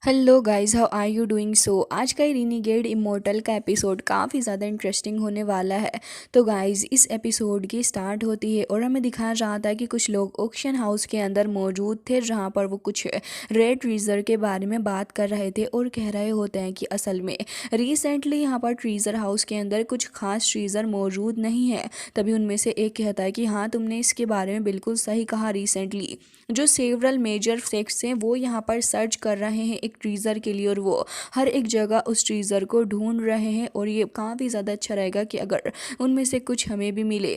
Hello guys, how are you doing? आज का रिनीगेड immortal का एपिसोड काफ़ी ज़्यादा इंटरेस्टिंग होने वाला है। तो गाइस, इस एपिसोड की स्टार्ट होती है और हमें दिखाया जाता है कि कुछ लोग ऑक्शन हाउस के अंदर मौजूद थे, जहां पर वो कुछ रेयर ट्रीजर के बारे में बात कर रहे थे और कह रहे होते हैं कि असल में रिसेंटली यहाँ पर ट्रीजर हाउस के अंदर कुछ खास ट्रीजर मौजूद नहीं है। तभी उनमें से एक कहता है कि हाँ, तुमने इसके बारे में बिल्कुल सही कहा। रिसेंटली जो सेवरल मेजर सेक्ट्स हैं वो यहाँ पर सर्च कर रहे हैं एक ट्रीज़र के लिए, और वो हर एक जगह उस ट्रीज़र को ढूंढ रहे हैं। और ये काफ़ी ज़्यादा अच्छा रहेगा कि अगर उनमें से कुछ हमें भी मिले।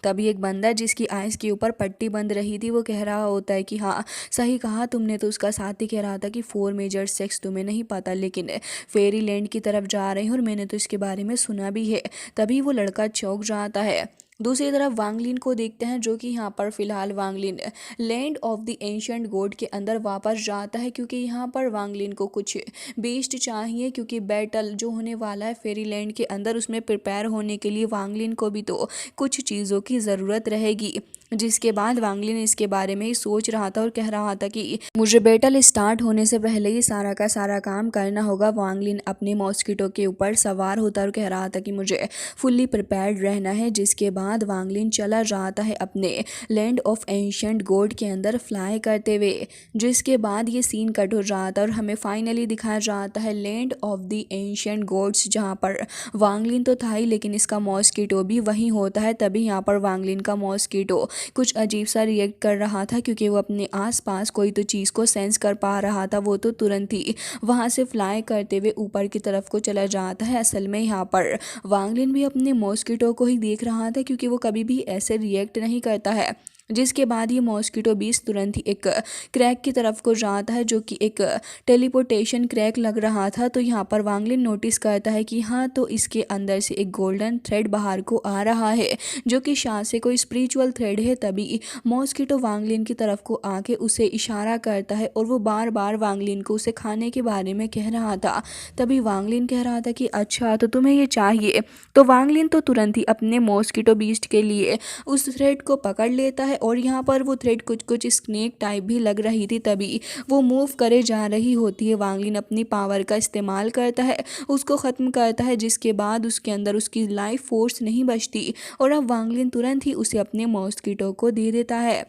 तभी एक बंदा जिसकी आइज़ के ऊपर पट्टी बंद रही थी वो कह रहा होता है कि हाँ, सही कहा तुमने। तो उसका साथी कह रहा था कि 4 मेजर सेक्स तुम्हें नहीं पता, लेकिन फेरी लैंड की तरफ जा रहे हैं और मैंने तो इसके बारे में सुना भी है। तभी वो लड़का चौंक जाता है। दूसरी तरफ वांगलिन को देखते हैं, जो कि यहाँ पर फिलहाल Wanglin land of the ancient God के अंदर वापस जाता है, क्योंकि यहाँ पर वांगलिन को कुछ बेस्ट चाहिए, क्योंकि बैटल जो होने वाला है फेरी लैंड के अंदर उसमें प्रिपेयर होने के लिए वांगलिन को भी तो कुछ चीज़ों की ज़रूरत रहेगी। जिसके बाद वांगलिन इसके बारे में ही सोच रहा था और कह रहा था कि मुझे बैटल स्टार्ट होने से पहले ही सारा का सारा काम करना होगा। वांगलिन अपने मॉस्किटो के ऊपर सवार होता और कह रहा था कि मुझे फुल्ली प्रिपेयर्ड रहना है। जिसके बाद वांगलिन चला जाता है अपने लैंड ऑफ एंशिएंट गॉड के अंदर फ्लाई करते हुए। जिसके बाद ये सीन कट हो जाता है और हमें फाइनली दिखाया जाता है land of the ancient gods, जहाँ पर वांगलिन तो था ही लेकिन इसका मॉस्किटो भी वहीं होता है। तभी यहाँ पर वांगलिन का मॉस्किटो कुछ अजीब सा रिएक्ट कर रहा था, क्योंकि वो अपने आसपास कोई तो चीज़ को सेंस कर पा रहा था। वो तो तुरंत ही वहाँ से फ्लाई करते हुए ऊपर की तरफ को चला जाता है। असल में यहाँ पर वांगलिन भी अपने मॉस्किटो को ही देख रहा था, क्योंकि वो कभी भी ऐसे रिएक्ट नहीं करता है। जिसके बाद ये मॉस्किटो बीस तुरंत ही एक क्रैक की तरफ को जाता है, जो कि एक टेलीपोर्टेशन क्रैक लग रहा था। तो यहाँ पर वांगलिन नोटिस करता है कि हाँ, तो इसके अंदर से एक गोल्डन थ्रेड बाहर को आ रहा है, जो कि शायद से कोई स्पिरिचुअल थ्रेड है। तभी मॉस्किटो वांगलिन की तरफ को आके उसे इशारा करता है और वो बार बार वांगलिन को उसे खाने के बारे में कह रहा था। तभी वांगलिन कह रहा था कि अच्छा, तो तुम्हें ये चाहिए। तो वांगलिन तो तुरंत ही अपने मॉस्किटो बीस्ट के लिए उस थ्रेड को पकड़ लेता है, और यहाँ पर वो थ्रेड कुछ कुछ स्नेक टाइप भी लग रही थी। तभी वो मूव करे जा रही होती है। वांगलिन अपनी पावर का इस्तेमाल करता है, उसको ख़त्म करता है। जिसके बाद उसके अंदर उसकी लाइफ फोर्स नहीं बचती, और अब वांगलिन तुरंत ही उसे अपने मॉस्किटो को दे देता है।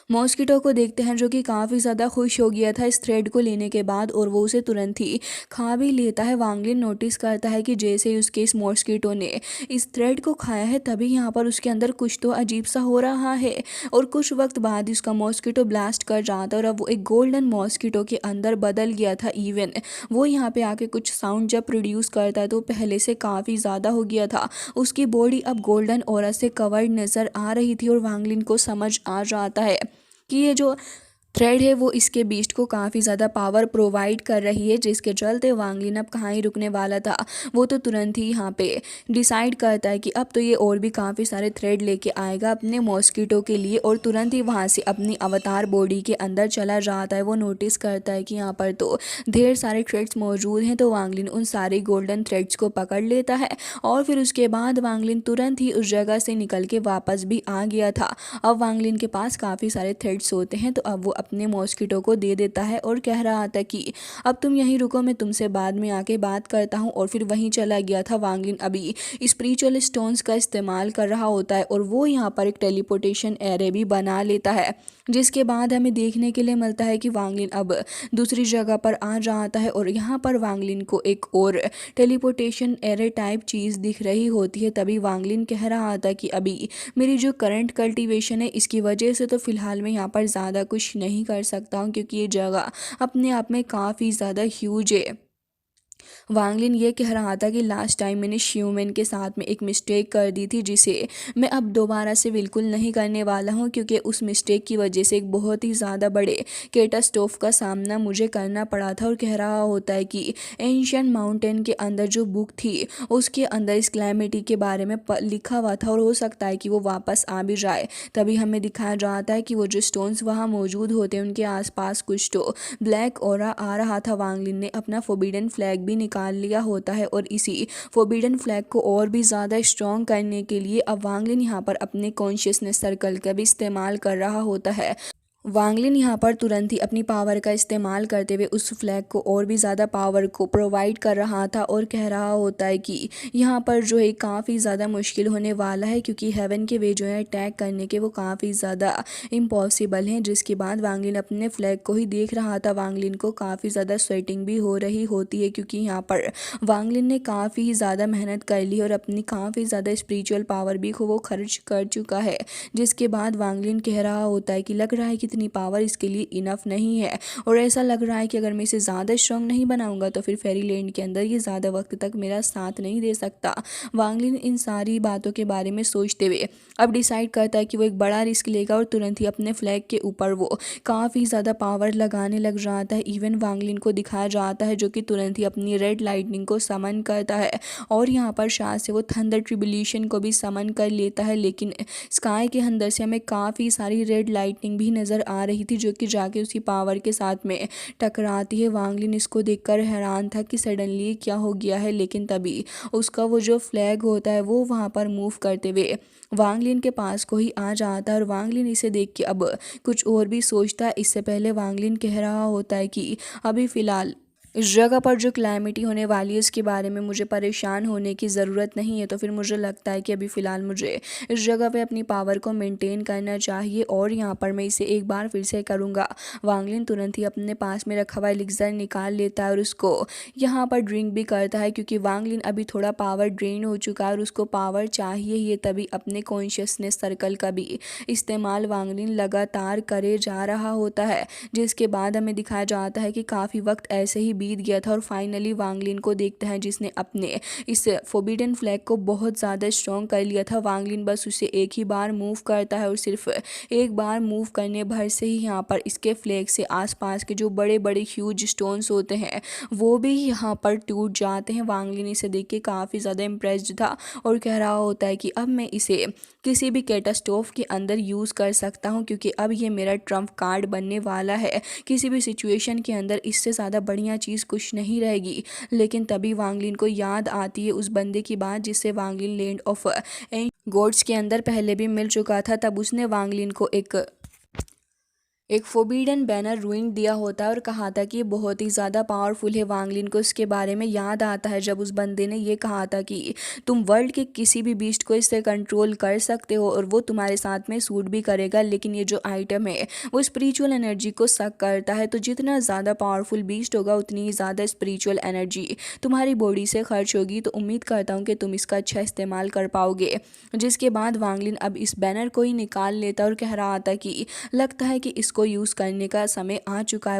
मॉस्किटो को देखते हैं, जो कि काफ़ी ज़्यादा खुश हो गया था इस थ्रेड को लेने के बाद, और वो उसे तुरंत ही खा भी लेता है। वांगलिन नोटिस करता है कि जैसे ही उसके इस मॉस्किटो ने इस थ्रेड को खाया है, तभी यहाँ पर उसके अंदर कुछ तो अजीब सा हो रहा है, और कुछ वक्त बाद उसका मॉस्किटो ब्लास्ट कर जाता है और अब वो एक गोल्डन मॉस्किटो के अंदर बदल गया था। इवन वो यहाँ पे आके कुछ साउंड जब प्रोड्यूस करता है तो पहले से काफ़ी ज़्यादा हो गया था। उसकी बॉडी अब गोल्डन ऑरा से कवर्ड नज़र आ रही थी, और वांगलिन को समझ आ जाता है कि ये जो थ्रेड है वो इसके बीस्ट को काफ़ी ज़्यादा पावर प्रोवाइड कर रही है। जिसके चलते वांगलिन अब कहाँ ही रुकने वाला था, वो तो तुरंत ही यहाँ पे डिसाइड करता है कि अब तो ये और भी काफ़ी सारे थ्रेड लेके आएगा अपने मॉस्किटो के लिए, और तुरंत ही वहाँ से अपनी अवतार बॉडी के अंदर चला जाता है। वो नोटिस करता है कि यहाँ पर तो ढेर सारे थ्रेड्स मौजूद हैं। तो वांगलिन उन सारे गोल्डन थ्रेड्स को पकड़ लेता है, और फिर उसके बाद वांगलिन तुरंत ही उस जगह से निकल के वापस भी आ गया था। अब वांगलिन के पास काफ़ी सारे थ्रेड्स होते हैं, तो अब वो अपने मॉस्किटो को दे देता है और कह रहा था कि अब तुम यहीं रुको, मैं तुमसे बाद में आके बात करता हूँ। और फिर वहीं चला गया था। वांगलिन अभी स्पिरिचुअल स्टोन्स का इस्तेमाल कर रहा होता है, और वो यहाँ पर एक टेलीपोर्टेशन एरे भी बना लेता है। जिसके बाद हमें देखने के लिए मिलता है कि वांगलिन अब दूसरी जगह पर आ जाता है, और यहाँ पर वांगलिन को एक और टेलीपोर्टेशन एरे टाइप चीज़ दिख रही होती है। तभी वांगलिन कह रहा था कि अभी मेरी जो करंट कल्टीवेशन है इसकी वजह से तो फ़िलहाल मैं यहाँ पर ज़्यादा कुछ नहीं कर सकता हूँ, क्योंकि ये जगह अपने आप में काफ़ी ज़्यादा ह्यूज है। वांगलिन ये कह रहा था कि लास्ट टाइम मैंने श्यूमैन के साथ में एक मिस्टेक कर दी थी, जिसे मैं अब दोबारा से बिल्कुल नहीं करने वाला हूँ, क्योंकि उस मिस्टेक की वजह से एक बहुत ही ज़्यादा बड़े कैटास्ट्रोफ का सामना मुझे करना पड़ा था। और कह रहा होता है कि एंशिएंट माउंटेन के अंदर जो बुक थी उसके अंदर इस क्लैमिटी के बारे में लिखा हुआ था, और हो सकता है कि वो वापस आ भी जाए। तभी हमें दिखाया जाता है कि वो जो स्टोन्स वहाँ मौजूद होते हैं उनके आसपास कुछ तो ब्लैक ऑरा आ रहा था। वांगलिन ने अपना फोरबिडन फ्लैग भी निकाल लिया होता है, और इसी फोरबिडन फ्लैग को और भी ज़्यादा स्ट्रॉन्ग करने के लिए अब वांगलिन यहाँ पर अपने कॉन्शियसनेस सर्कल का भी इस्तेमाल कर रहा होता है। वांगलिन यहाँ पर तुरंत ही अपनी पावर का इस्तेमाल करते हुए उस फ्लैग को और भी ज़्यादा पावर को प्रोवाइड कर रहा था और कह रहा होता है कि यहाँ पर जो है काफ़ी ज़्यादा मुश्किल होने वाला है, क्योंकि हेवन के वे जो है अटैक करने के वो काफ़ी ज़्यादा इम्पॉसिबल हैं। जिसके बाद वांगलिन अपने फ्लैग को ही देख रहा था। वांगलिन को काफ़ी ज़्यादा स्वेटिंग भी हो रही होती है, क्योंकि यहाँ पर वांगलिन ने काफ़ी ज़्यादा मेहनत कर ली और अपनी काफ़ी ज़्यादा स्पिरिचुअल पावर भी वो खर्च कर चुका है। जिसके बाद वांगलिन कह रहा होता है कि लग रहा है कि इतनी पावर इसके लिए इनफ नहीं है, और ऐसा लग रहा है कि अगर मैं इसे ज़्यादा स्ट्रॉन्ग नहीं बनाऊंगा तो फिर फेरीलैंड के अंदर ये ज़्यादा वक्त तक मेरा साथ नहीं दे सकता। वांगलिन इन सारी बातों के बारे में सोचते हुए अब डिसाइड करता है कि वो एक बड़ा रिस्क लेगा और तुरंत ही अपने फ्लैग के ऊपर वो काफ़ी ज़्यादा पावर लगाने लग जाता है। इवन वांगलिन को दिखाया जाता है जो कि तुरंत ही अपनी रेड लाइटनिंग को समन करता है, और यहाँ पर शायद से वो थंडर ट्रिब्यूलेशन को भी समन कर लेता है। लेकिन स्काई के अंदर से हमें काफ़ी सारी रेड लाइटनिंग भी नज़र आ रही थी जो कि जाके उसी पावर के साथ में टकराती है। वांगलिन इसको देखकर हैरान था कि सडनली क्या हो गया है, लेकिन तभी उसका वो जो फ्लैग होता है वो वहाँ पर मूव करते हुए वांगलिन के पास को ही आ जाता है, और वांगलिन इसे देख के अब कुछ और भी सोचता है। इससे पहले वांगलिन कह रहा होता है कि अभी फ़िलहाल इस जगह पर जो क्लैमिटी होने वाली है उसके बारे में मुझे परेशान होने की ज़रूरत नहीं है। तो फिर मुझे लगता है कि अभी फ़िलहाल मुझे इस जगह पे अपनी पावर को मेंटेन करना चाहिए, और यहाँ पर मैं इसे एक बार फिर से करूँगा। वांगलिन तुरंत ही अपने पास में रखा हुआ एलिक्सर निकाल लेता है और उसको यहाँ पर ड्रिंक भी करता है, क्योंकि वांगलिन अभी थोड़ा पावर ड्रेन हो चुका है और उसको पावर चाहिए ही है। तभी अपने कॉन्शियसनेस सर्कल का भी इस्तेमाल वांगलिन लगातार करे जा रहा होता है। जिसके बाद हमें दिखाया जाता है कि काफ़ी वक्त ऐसे ही बीत गया था, और फाइनली वांगलिन को देखते हैं जिसने अपने इस फोबिडन फ्लैग को बहुत ज़्यादा स्ट्रॉन्ग कर लिया था। वांगलिन बस उसे एक ही बार मूव करता है, और सिर्फ एक बार मूव करने भर से ही यहाँ पर इसके फ्लैग से आसपास के जो बड़े बड़े ह्यूज स्टोन्स होते हैं वो भी यहाँ पर टूट जाते हैं। वांगलिन इसे देख के काफ़ी ज़्यादा इम्प्रेस्ड था और कह रहा होता है कि अब मैं इसे किसी भी कैटास्ट्रोफ के अंदर यूज़ कर सकता हूँ, क्योंकि अब ये मेरा ट्रम्प कार्ड बनने वाला है। किसी भी सिचुएशन के अंदर इससे ज़्यादा बढ़िया चीज़ कुछ नहीं रहेगी। लेकिन तभी वांगलिन को याद आती है उस बंदे की बात जिससे वांगलिन लैंड ऑफ गोड्स के अंदर पहले भी मिल चुका था। तब उसने वांगलिन को एक फोबिडन बैनर रूइन दिया होता है और कहा था कि ये बहुत ही ज़्यादा पावरफुल है। वांगलिन को इसके बारे में याद आता है जब उस बंदे ने ये कहा था कि तुम वर्ल्ड के किसी भी बीस्ट को इससे कंट्रोल कर सकते हो और वो तुम्हारे साथ में सूट भी करेगा, लेकिन ये जो आइटम है वो स्पिरिचुअल एनर्जी को सक करता है। तो जितना ज़्यादा पावरफुल बीस्ट होगा उतनी ही ज़्यादा स्पिरिचुअल एनर्जी तुम्हारी बॉडी से खर्च होगी। तो उम्मीद करता हूँ कि तुम इसका अच्छा इस्तेमाल कर पाओगे। जिसके बाद वांगलिन अब इस बैनर को ही निकाल लेता और कह रहा था कि लगता है कि इसको यूज़ करने का समय आ चुका है।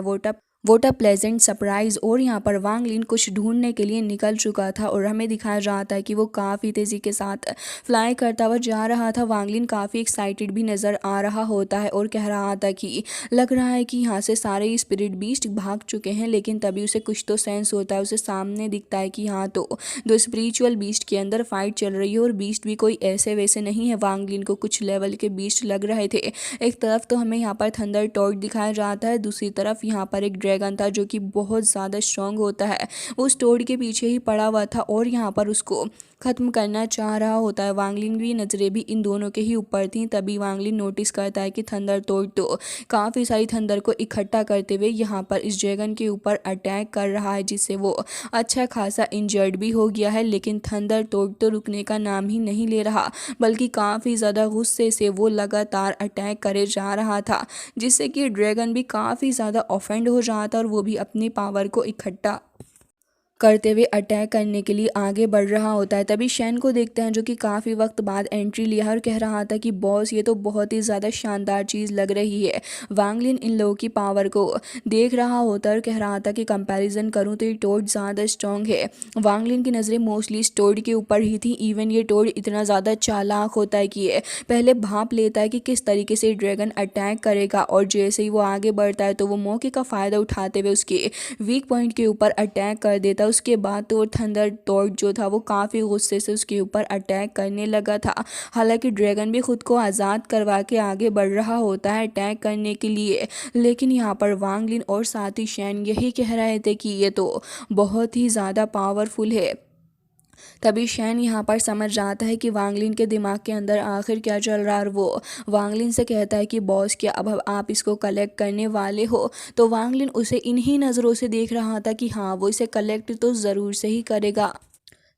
Vote a pleasant surprise. और यहाँ पर वांगलिन कुछ ढूंढने के लिए निकल चुका था और हमें दिखाया जाता है कि वो काफ़ी तेज़ी के साथ फ्लाई करता हुआ जा रहा था। वांगलिन काफ़ी एक्साइटेड भी नज़र आ रहा होता है और कह रहा था कि लग रहा है कि यहाँ से सारे स्पिरिट बीस्ट भाग चुके हैं। लेकिन तभी उसे कुछ तो सेंस होता है, उसे सामने दिखता है कि यहाँ तो दो स्पिरिचुअल बीस्ट के अंदर फाइट चल रही है और बीस्ट भी कोई ऐसे वैसे नहीं है। वांगलिन को कुछ लेवल के बीस्ट लग रहे थे। एक तरफ तो हमें यहाँ पर थंडर टॉर्च दिखाया जाता है, दूसरी तरफ यहाँ पर एक ड्रैगन था जो कि बहुत ज़्यादा स्ट्रॉन्ग होता है। वो टोर्च के पीछे ही पड़ा हुआ था और यहाँ पर उसको ख़त्म करना चाह रहा होता है। वांगलिन की नज़रें भी इन दोनों के ही ऊपर थीं। तभी वांगलिन नोटिस करता है कि थंडर टॉर्च तो काफ़ी सारी थंडर को इकट्ठा करते हुए यहाँ पर इस ड्रैगन के ऊपर अटैक कर रहा है, जिससे वो अच्छा खासा इंजर्ड भी हो गया है। लेकिन थंडर टॉर्च तो रुकने का नाम ही नहीं ले रहा, बल्कि काफ़ी ज़्यादा गुस्से से वो लगातार अटैक करे जा रहा था, जिससे कि ड्रैगन भी काफ़ी ज़्यादा ऑफेंड हो रहा था और वो भी अपनी पावर को इकट्ठा करते हुए अटैक करने के लिए आगे बढ़ रहा होता है। तभी शैन को देखते हैं जो कि काफ़ी वक्त बाद एंट्री लिया और कह रहा था कि बॉस ये तो बहुत ही ज़्यादा शानदार चीज़ लग रही है। वांगलिन इन लोगों की पावर को देख रहा होता है और कह रहा था कि कंपैरिजन करूं तो ये टोर्च ज़्यादा स्ट्रॉन्ग है। वांगलिन की नज़रें मोस्टली इस टोर्च के ऊपर ही थी। इवन ये टोर्च इतना ज़्यादा चालाक होता है कि ये पहले भांप लेता है कि किस तरीके से ड्रैगन अटैक करेगा, और जैसे ही वो आगे बढ़ता है तो वो मौके का फ़ायदा उठाते हुए उसके वीक पॉइंट के ऊपर अटैक कर देता। उसके बाद तो थंडर टॉर्च जो था वो काफ़ी गुस्से से उसके ऊपर अटैक करने लगा था। हालांकि ड्रैगन भी खुद को आज़ाद करवा के आगे बढ़ रहा होता है अटैक करने के लिए। लेकिन यहाँ पर वांगलिन और साथ ही शैन यही कह रहे थे कि ये तो बहुत ही ज़्यादा पावरफुल है। तभी शैन यहाँ पर समझ जाता है कि वांगलिन के दिमाग के अंदर आखिर क्या चल रहा है और वो वांगलिन से कहता है कि बॉस क्या अब आप इसको कलेक्ट करने वाले हो। तो वांगलिन उसे इन्हीं नज़रों से देख रहा था कि हाँ वो इसे कलेक्ट तो ज़रूर से ही करेगा।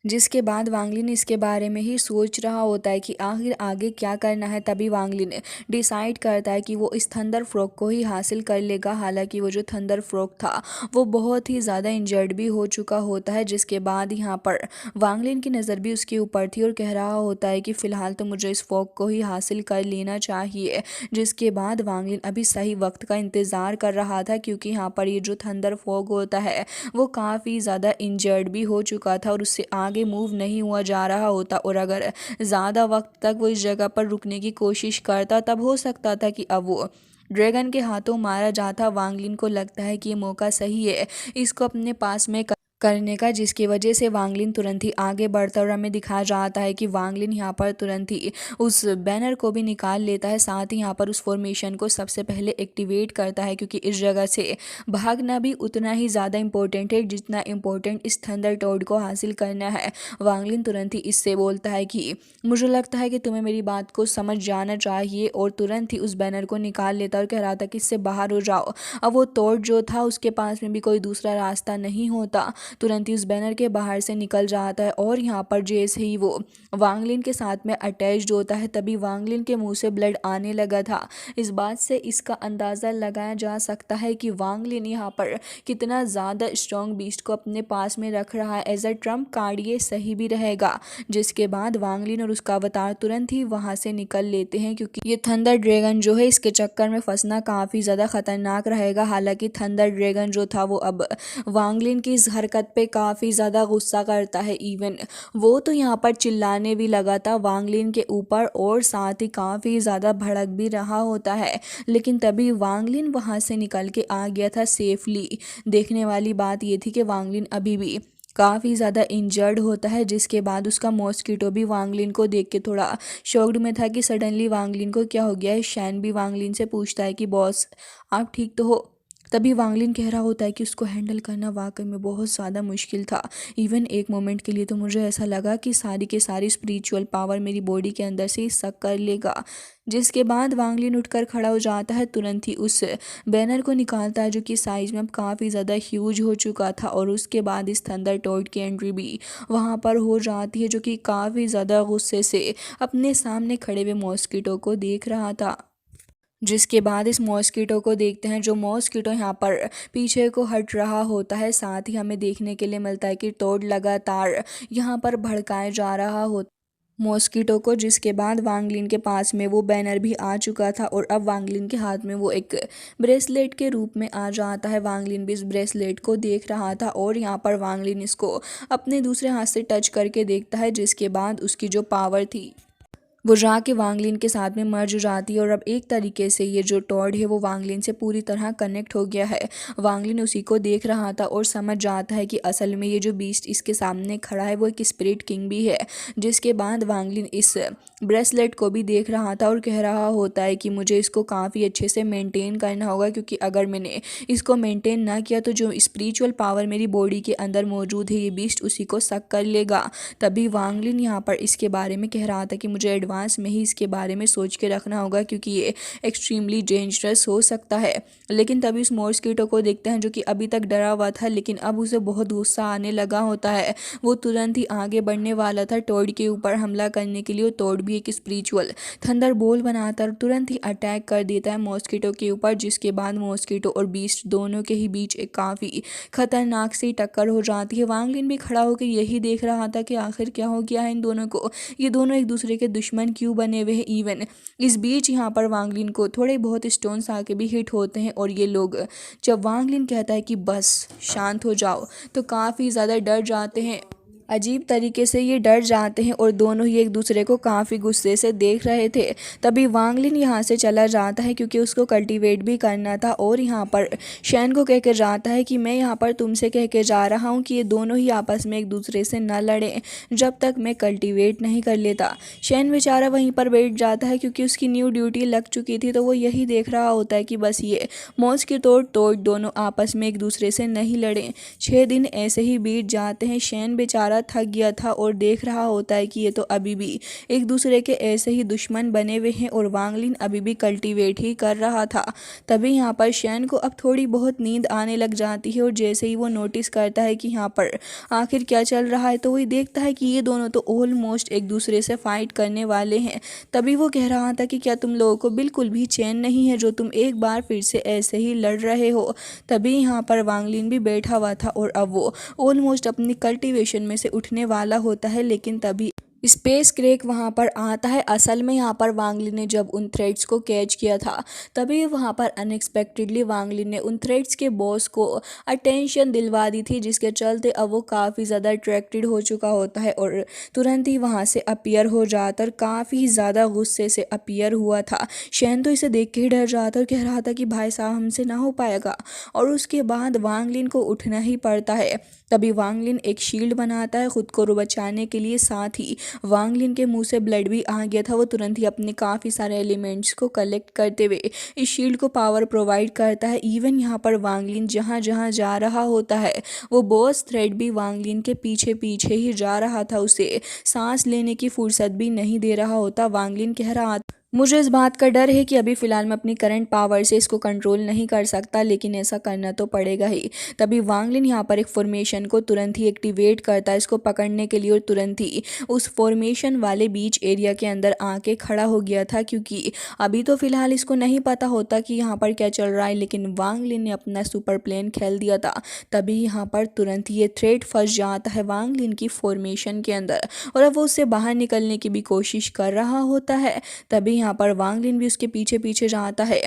जिसके बाद वांगलिन इसके बारे में ही सोच रहा होता है कि आखिर आगे क्या करना है। तभी वांगलिन डिसाइड करता है कि वो इस थंडर फ्रॉग को ही हासिल कर लेगा। हालांकि वो जो थंडर फ्रॉग था वो बहुत ही ज़्यादा इंजर्ड भी हो चुका होता है। जिसके बाद यहाँ पर वांगलिन की नज़र भी उसके ऊपर थी और कह रहा होता है कि फ़िलहाल तो मुझे इस फ्रॉग को ही हासिल कर लेना चाहिए। जिसके बाद वांगलिन अभी सही वक्त का इंतज़ार कर रहा था, क्योंकि यहाँ पर ये जो थंडर फ्रॉग होता है वो काफ़ी ज़्यादा इंजर्ड भी हो चुका था और उससे आगे मूव नहीं हुआ जा रहा होता। और अगर ज़्यादा वक्त तक वो इस जगह पर रुकने की कोशिश करता तब हो सकता था कि अब वो ड्रैगन के हाथों मारा जाता। वांगलिन को लगता है कि ये मौका सही है इसको अपने पास में करने का, जिसकी वजह से वांगलिन तुरंत ही आगे बढ़ता और हमें दिखाया जाता है कि वांगलिन यहाँ पर तुरंत ही उस बैनर को भी निकाल लेता है। साथ ही यहाँ पर उस फॉर्मेशन को सबसे पहले एक्टिवेट करता है, क्योंकि इस जगह से भागना भी उतना ही ज़्यादा इंपॉर्टेंट है जितना इंपॉर्टेंट इस थंडर टोड को हासिल करना है। वांगलिन तुरंत ही इससे बोलता है कि मुझे लगता है कि तुम्हें मेरी बात को समझ जाना चाहिए, और तुरंत ही उस बैनर को निकाल लेता और कह रहा था कि इससे बाहर हो जाओ। अब वो टोड जो था उसके पास में भी कोई दूसरा रास्ता नहीं होता, तुरंत ही उस बैनर के बाहर से निकल जाता है। और यहाँ पर जैसे ही वो वांगलिन के साथ में अटैच्ड होता है तभी वांगलिन के मुंह से ब्लड आने लगा था। इस बात से इसका अंदाज़ा लगाया जा सकता है कि वांगलिन यहाँ पर कितना ज़्यादा स्ट्रॉन्ग बीस्ट को अपने पास में रख रहा है। एज अ ट्रम्प कार्ड ये सही भी रहेगा। जिसके बाद वांगलिन और उसका अवतार तुरंत ही वहाँ से निकल लेते हैं, क्योंकि ये थंडर ड्रैगन जो है इसके चक्कर में फंसना काफ़ी ज़्यादा खतरनाक रहेगा। हालांकि थंडर ड्रैगन जो था वो अब वांगलिन की इस हरकत पे काफ़ी ज़्यादा गुस्सा करता है। इवन वो तो यहाँ पर चिल्लाने भी लगा था वांगलिन के ऊपर और साथ ही काफ़ी ज़्यादा भड़क भी रहा होता है। लेकिन तभी वांगलिन वहाँ से निकल के आ गया था सेफली। देखने वाली बात ये थी कि वांगलिन अभी भी काफ़ी ज़्यादा इंजर्ड होता है। जिसके बाद उसका मॉस्किटो भी वांगलिन को देख के थोड़ा शॉक्ड में था कि सडनली वांगलिन को क्या हो गया है। शैन भी वांगलिन से पूछता है कि बॉस आप ठीक तो हो। तभी वांगलिन कह रहा होता है कि उसको हैंडल करना वाकई में बहुत ज़्यादा मुश्किल था। इवन एक मोमेंट के लिए तो मुझे ऐसा लगा कि सारी के सारी स्पिरिचुअल पावर मेरी बॉडी के अंदर से ही सक कर लेगा। जिसके बाद वांगलिन उठकर खड़ा हो जाता है, तुरंत ही उस बैनर को निकालता है जो कि साइज में अब काफ़ी ज़्यादा ह्यूज हो चुका था। और उसके बाद इस थंडर टोड की एंट्री भी वहाँ पर हो जाती है, जो कि काफ़ी ज़्यादा गुस्से से अपने सामने खड़े हुए मॉस्किटो को देख रहा था। जिसके बाद इस मॉस्किटो को देखते हैं, जो मॉस्किटो यहाँ पर पीछे को हट रहा होता है। साथ ही हमें देखने के लिए मिलता है कि टोड लगातार यहाँ पर भड़काए जा रहा होता मॉस्किटो को। जिसके बाद वांगलिन के पास में वो बैनर भी आ चुका था और अब वांगलिन के हाथ में वो एक ब्रेसलेट के रूप में आ जाता है। वांगलिन भी इस ब्रेसलेट को देख रहा था और यहाँ पर वांगलिन इसको अपने दूसरे हाथ से टच करके देखता है। जिसके बाद उसकी जो पावर थी वो जाके वांगलिन के साथ में मर्ज हो जाती है और अब एक तरीके से ये जो टॉड है वो वांगलिन से पूरी तरह कनेक्ट हो गया है। वांगलिन उसी को देख रहा था और समझ जाता है कि असल में ये जो बीस्ट इसके सामने खड़ा है वो एक स्पिरिट किंग भी है। जिसके बाद वांगलिन इस ब्रेसलेट को भी देख रहा था और कह रहा होता है कि मुझे इसको काफ़ी अच्छे से मेंटेन करना होगा, क्योंकि अगर मैंने इसको मेंटेन ना किया तो जो स्पिरिचुअल पावर मेरी बॉडी के अंदर मौजूद है ये बीस्ट उसी को सक कर लेगा। तभी वांगलिन यहाँ पर इसके बारे में कह रहा था कि मुझे एडवांस में ही इसके बारे में सोच के रखना होगा, क्योंकि ये एक्सट्रीमली डेंजरस हो सकता है। लेकिन तभी उस मॉस्किटो को देखते हैं जो कि अभी तक डरा हुआ था, लेकिन अब उसे बहुत गुस्सा आने लगा होता है। वो तुरंत ही आगे बढ़ने वाला था टोड के ऊपर हमला करने के लिए। टोड भी एक स्पिरिचुअल थंडर बोल बनाता है, तुरंत ही अटैक कर देता है मॉस्किटो के ऊपर। जिसके बाद मॉस्किटो और बीस्ट दोनों के ही बीच एक काफ़ी खतरनाक सी टक्कर हो जाती है। वांगलिन भी खड़ा होकर यही देख रहा था कि आखिर क्या हो गया है इन दोनों को, ये दोनों एक दूसरे के दुश्मन क्यों बने हुए हैं। इवन इस बीच यहाँ पर वांगलिन को थोड़े बहुत स्टोन्स आके भी हिट होते हैं और ये लोग जब वांगलिन कहता है कि बस शांत हो जाओ तो काफ़ी ज़्यादा डर जाते हैं। अजीब तरीके से ये डर जाते हैं और दोनों ही एक दूसरे को काफ़ी गुस्से से देख रहे थे। तभी वांगलिन यहाँ से चला जाता है, क्योंकि उसको कल्टीवेट भी करना था और यहाँ पर शैन को कह के जाता है कि मैं यहाँ पर तुमसे कह के जा रहा हूँ कि ये दोनों ही आपस में एक दूसरे से न लड़ें जब तक मैं कल्टीवेट नहीं कर लेता। शैन बेचारा वहीं पर बैठ जाता है, क्योंकि उसकी न्यू ड्यूटी लग चुकी थी, तो वो यही देख रहा होता है कि बस ये मौज के तोड़ दोनों आपस में एक दूसरे से नहीं लड़ें। 6 दिन ऐसे ही बीत जाते हैं। शैन बेचारा ज़्यादा थक गया था और देख रहा होता है कि ये तो अभी भी एक दूसरे के ऐसे ही दुश्मन बने हुए हैं और वांगलिन अभी भी कल्टीवेट ही कर रहा था। तभी यहाँ पर शैन को अब थोड़ी बहुत नींद आने लग जाती है और जैसे ही वो नोटिस करता है कि यहाँ पर आखिर क्या चल रहा है तो वही देखता है कि ये दोनों तो ऑलमोस्ट एक दूसरे से फाइट करने वाले हैं। तभी वो कह रहा था कि क्या तुम लोगों को बिल्कुल भी चैन नहीं है जो तुम एक बार फिर से ऐसे ही लड़ रहे हो। तभी यहाँ पर वांगलिन भी बैठा हुआ था और अब वो ऑलमोस्ट अपनी कल्टीवेशन में से उठने वाला होता है, लेकिन तभी स्पेस क्रेक वहाँ पर आता है। असल में यहाँ पर वांगलिन ने जब उन थ्रेड्स को कैच किया था तभी वहाँ पर अनएक्सपेक्टेडली वांगलिन ने उन थ्रेड्स के बॉस को अटेंशन दिलवा दी थी, जिसके चलते अब वो काफ़ी ज़्यादा अट्रैक्टेड हो चुका होता है और तुरंत ही वहाँ से अपीयर हो जाता और काफ़ी ज़्यादा गुस्से से अपीयर हुआ था। शैन तो इसे देख के ही डर जाता और कह रहा था कि भाई साहब हमसे ना हो पाएगा, और उसके बाद वांगलिन को उठना ही पड़ता है। तभी वांगलिन एक शील्ड बनाता है खुद को बचाने के लिए, साथ ही वांगलिन के मुंह से ब्लड भी आ गया था। वो तुरंत ही अपने काफ़ी सारे एलिमेंट्स को कलेक्ट करते हुए इस शील्ड को पावर प्रोवाइड करता है। इवन यहाँ पर वांगलिन जहाँ जहाँ जा रहा होता है वो बॉस थ्रेड भी वांगलिन के पीछे पीछे ही जा रहा था, उसे सांस लेने की फुर्सत भी नहीं दे रहा होता। वांगलिन कह रहा मुझे इस बात का डर है कि अभी फ़िलहाल मैं अपनी करंट पावर से इसको कंट्रोल नहीं कर सकता, लेकिन ऐसा करना तो पड़ेगा ही। तभी वांगलिन यहाँ पर एक फॉर्मेशन को तुरंत ही एक्टिवेट करता है इसको पकड़ने के लिए और तुरंत ही उस फॉर्मेशन वाले बीच एरिया के अंदर आके खड़ा हो गया था, क्योंकि अभी तो फ़िलहाल इसको नहीं पता होता कि यहाँ पर क्या चल रहा है, लेकिन वांगलिन ने अपना सुपर प्लेन खेल दिया था। तभी यहाँ पर तुरंत ये थ्रेड फंस जाता है वांगलिन की फॉर्मेशन के अंदर और अब वो उससे बाहर निकलने की भी कोशिश कर रहा होता है। तभी यहाँ पर वांगलिन भी उसके पीछे पीछे जाता है।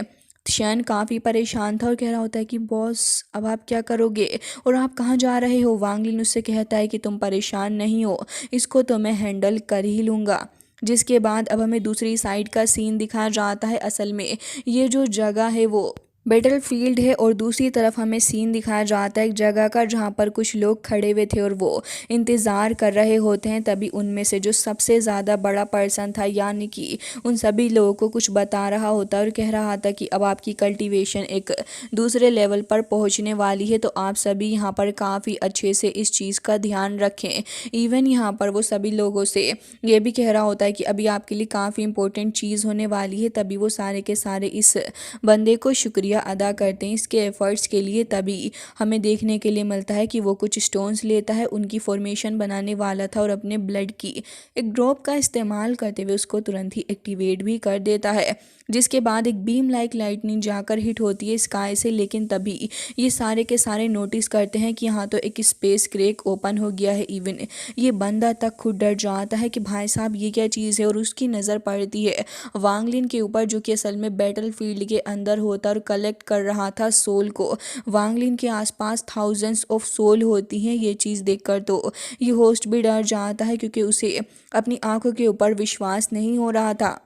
शैन काफ़ी परेशान था और कह रहा होता है कि बॉस अब आप क्या करोगे और आप कहाँ जा रहे हो। वांगलिन उससे कहता है कि तुम परेशान नहीं हो, इसको तो मैं हैंडल कर ही लूँगा। जिसके बाद अब हमें दूसरी साइड का सीन दिखाया जाता है। असल में ये जो जगह है वो बैटल फील्ड है और दूसरी तरफ हमें सीन दिखाया जाता है एक जगह का जहाँ पर कुछ लोग खड़े हुए थे और वो इंतज़ार कर रहे होते हैं। तभी उनमें से जो सबसे ज़्यादा बड़ा पर्सन था, यानी कि उन सभी लोगों को कुछ बता रहा होता और कह रहा था कि अब आपकी कल्टीवेशन एक दूसरे लेवल पर पहुँचने वाली है, तो आप सभी यहाँ पर काफ़ी अच्छे से इस चीज़ का ध्यान रखें। इवन यहाँ पर वो सभी लोगों से ये भी कह रहा होता है कि अभी आपके लिए काफ़ी इंपॉर्टेंट चीज़ होने वाली है। तभी वो सारे के सारे इस बंदे को शुक्रिया अदा करते हैं इसके एफर्ट्स के लिए। तभी हमें देखने के लिए मिलता है कि वो कुछ स्टोन्स लेता है, उनकी फॉर्मेशन बनाने वाला था और अपने ब्लड की एक ड्रॉप का इस्तेमाल करते हुए उसको तुरंत ही एक्टिवेट भी कर देता है, जिसके बाद एक बीम लाइक लाइटनिंग जाकर हिट होती है स्काई से। लेकिन तभी ये सारे के सारे नोटिस करते हैं कि यहाँ तो एक स्पेस क्रेक ओपन हो गया है। इवन ये बंदा तक खुद डर जाता है कि भाई साहब ये क्या चीज़ है, और उसकी नज़र पड़ती है वांगलिन के ऊपर जो कि असल में बैटल फील्ड के अंदर होता और कलेक्ट कर रहा था सोल को। वांगलिन के आसपास थाउजेंड्स ऑफ सोल होती हैं। ये चीज़ देखकर तो ये होस्ट भी डर जाता है, क्योंकि उसे अपनी आंखों के ऊपर विश्वास नहीं हो रहा था।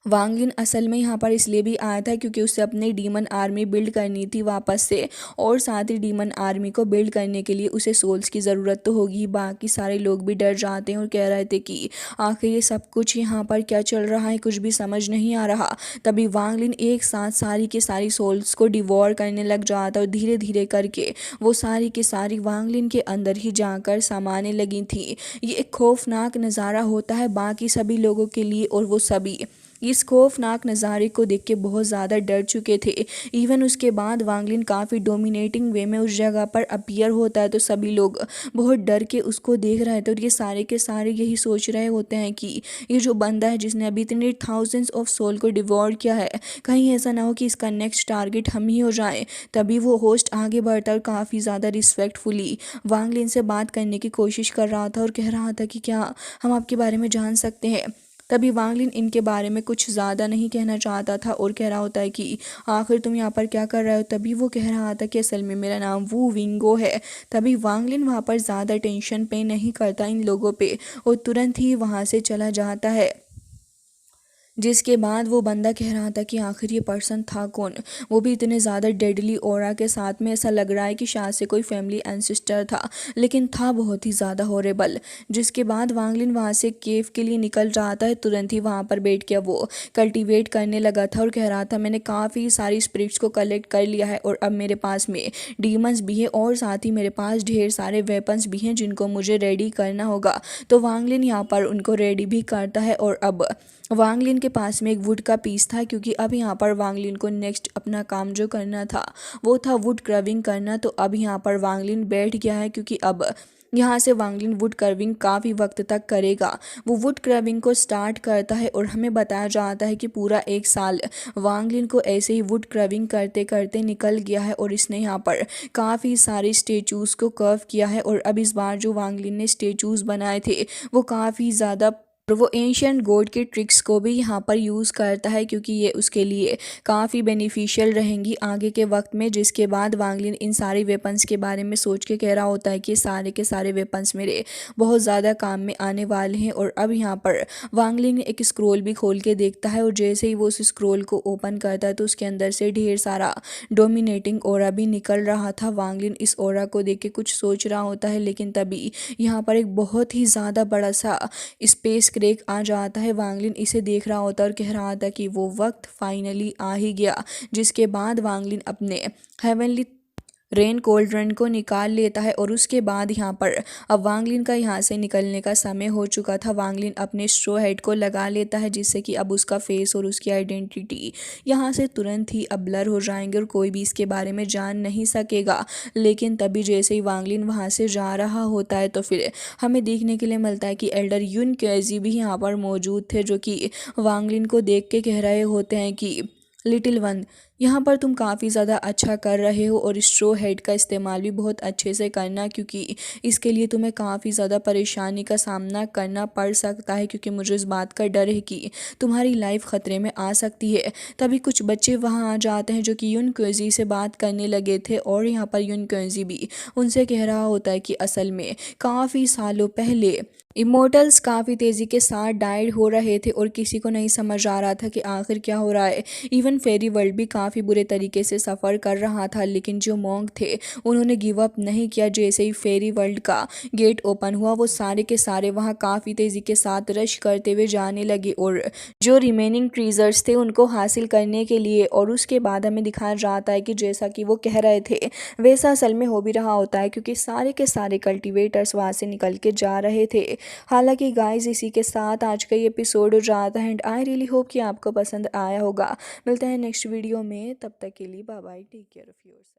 वांगलिन असल में यहाँ पर इसलिए भी आया था क्योंकि उसे अपनी डीमन आर्मी बिल्ड करनी थी वापस से, और साथ ही डीमन आर्मी को बिल्ड करने के लिए उसे सोल्स की ज़रूरत तो होगी। बाकी सारे लोग भी डर जाते हैं और कह रहे थे कि आखिर ये सब कुछ यहाँ पर क्या चल रहा है, कुछ भी समझ नहीं आ रहा। तभी वांगलिन एक साथ सारी की सारी सोल्स को डिवोर करने लग जाता और धीरे धीरे करके वो सारी की सारी वांगलिन के अंदर ही जाकर समाने लगी थी। ये एक खौफनाक नज़ारा होता है बाकी सभी लोगों के लिए, और वो सभी इस खौफनाक नज़ारे को देख के बहुत ज़्यादा डर चुके थे। इवन उसके बाद वांगलिन काफ़ी डोमिनेटिंग वे में उस जगह पर अपीयर होता है, तो सभी लोग बहुत डर के उसको देख रहे थे और ये सारे के सारे यही सोच रहे होते हैं कि ये जो बंदा है जिसने अभी इतने थाउजेंड्स ऑफ सोल को डिवोर किया है, कहीं ऐसा ना हो कि इसका नेक्स्ट टारगेट हम ही हो जाए। तभी वो होस्ट आगे बढ़ता और काफ़ी ज़्यादा रिस्पेक्टफुली वांगलिन से बात करने की कोशिश कर रहा था और कह रहा था कि क्या हम आपके बारे में जान सकते हैं। तभी वांगलिन इनके बारे में कुछ ज़्यादा नहीं कहना चाहता था और कह रहा होता है कि आखिर तुम यहाँ पर क्या कर रहे हो। तभी वो कह रहा था कि असल में मेरा नाम वू विंगो है। तभी वांगलिन वहाँ पर ज़्यादा टेंशन पे नहीं करता इन लोगों पे और तुरंत ही वहाँ से चला जाता है। जिसके बाद वो बंदा कह रहा था कि आखिर ये पर्सन था कौन, वो भी इतने ज़्यादा डेडली ऑरा के साथ में। ऐसा लग रहा है कि शायद से कोई फैमिली एंसिस्टर था, लेकिन था बहुत ही ज़्यादा हॉरेबल। जिसके बाद वांगलिन वहाँ से केव के लिए निकल रहा था, तुरंत ही वहाँ पर बैठ के वो कल्टीवेट करने लगा था और कह रहा था मैंने काफ़ी सारी स्पिरिट्स को कलेक्ट कर लिया है और अब मेरे पास में डीमंस भी है और साथ ही मेरे पास ढेर सारे वेपन्स भी हैं जिनको मुझे रेडी करना होगा। तो वांगलिन यहाँ पर उनको रेडी भी करता है और अब वांगलिन के पास में एक वुड का पीस था, क्योंकि अब यहाँ पर वांगलिन को नेक्स्ट अपना काम जो करना था वो था वुड कर्विंग करना। तो अब यहाँ पर वांगलिन बैठ गया है, क्योंकि अब यहाँ से वांगलिन वुड कर्विंग काफ़ी वक्त तक करेगा। वो वुड कर्विंग को स्टार्ट करता है और हमें बताया जाता है कि पूरा 1 साल वांगलिन को ऐसे ही वुड कर्विंग करते करते निकल गया है और इसने यहाँ पर काफ़ी सारे स्टेचूज़ को कर्व किया है। और अब इस बार जो वांगलिन ने स्टेचूज़ बनाए थे वो काफ़ी ज़्यादा, और वो एंशियंट गॉड के ट्रिक्स को भी यहाँ पर यूज़ करता है, क्योंकि ये उसके लिए काफ़ी बेनिफिशियल रहेंगी आगे के वक्त में। जिसके बाद वांगलिन इन सारे वेपन्स के बारे में सोच के कह रहा होता है कि सारे के सारे वेपन्स मेरे बहुत ज़्यादा काम में आने वाले हैं। और अब यहाँ पर वांगलिन एक स्क्रोल भी खोल के देखता है और जैसे ही वो उस स्क्रोल को ओपन करता है तो उसके अंदर से ढेर सारा डोमिनेटिंग ऑरा भी निकल रहा था। वांगलिन इस ऑरा को देख के कुछ सोच रहा होता है, लेकिन तभी यहाँ पर एक बहुत ही ज़्यादा बड़ा सा स्पेस क्रेक आ जाता है। वांगलिन इसे देख रहा होता और कह रहा था कि वो वक्त फाइनली आ ही गया। जिसके बाद वांगलिन अपने हेवनली रेन कोल्ड्रन को निकाल लेता है और उसके बाद यहाँ पर अब वांगलिन का यहाँ से निकलने का समय हो चुका था। वांगलिन अपने स्ट्रॉ हेड को लगा लेता है, जिससे कि अब उसका फेस और उसकी आइडेंटिटी यहाँ से तुरंत ही अब ब्लर हो जाएंगे और कोई भी इसके बारे में जान नहीं सकेगा। लेकिन तभी जैसे ही वांगलिन वहाँ से जा रहा होता है तो फिर हमें देखने के लिए मिलता है कि एल्डर युन क्वेजी भी यहाँ पर मौजूद थे, जो कि वांगलिन को देख के कह रहे होते हैं कि लिटिल वन, यहाँ पर तुम काफ़ी ज़्यादा अच्छा कर रहे हो और स्ट्रॉ हेड का इस्तेमाल भी बहुत अच्छे से करना, क्योंकि इसके लिए तुम्हें काफ़ी ज़्यादा परेशानी का सामना करना पड़ सकता है, क्योंकि मुझे इस बात का डर है कि तुम्हारी लाइफ ख़तरे में आ सकती है। तभी कुछ बच्चे वहाँ आ जाते हैं जो कि युन क्वेजी से बात करने लगे थे और यहाँ पर युन क्वेजी भी उनसे कह रहा होता है कि असल में काफ़ी सालों पहले इमोर्टल्स काफ़ी तेज़ी के साथ डाइड हो रहे थे और किसी को नहीं समझ आ रहा था कि आखिर क्या हो रहा है। इवन फेरी वर्ल्ड भी काफ़ी बुरे तरीके से सफ़र कर रहा था, लेकिन जो मॉन्क थे उन्होंने गिव अप नहीं किया। जैसे ही फेरी वर्ल्ड का गेट ओपन हुआ वो सारे के सारे वहाँ काफ़ी तेज़ी के साथ रश करते हुए जाने लगे और जो रिमेनिंग ट्रीजर्स थे उनको हासिल करने के लिए। और उसके बाद हमें दिखाया जाता है कि जैसा कि वो कह रहे थे वैसा असल में हो भी रहा होता है, क्योंकि सारे के सारे कल्टिवेटर्स वहाँ से निकल के जा रहे थे। हालांकि गाइस इसी के साथ आज का ये एपिसोड हो जाता है एंड आई रियली होप कि आपको पसंद आया होगा। मिलते हैं नेक्स्ट वीडियो में, तब तक के लिए bye bye, take care of yourself.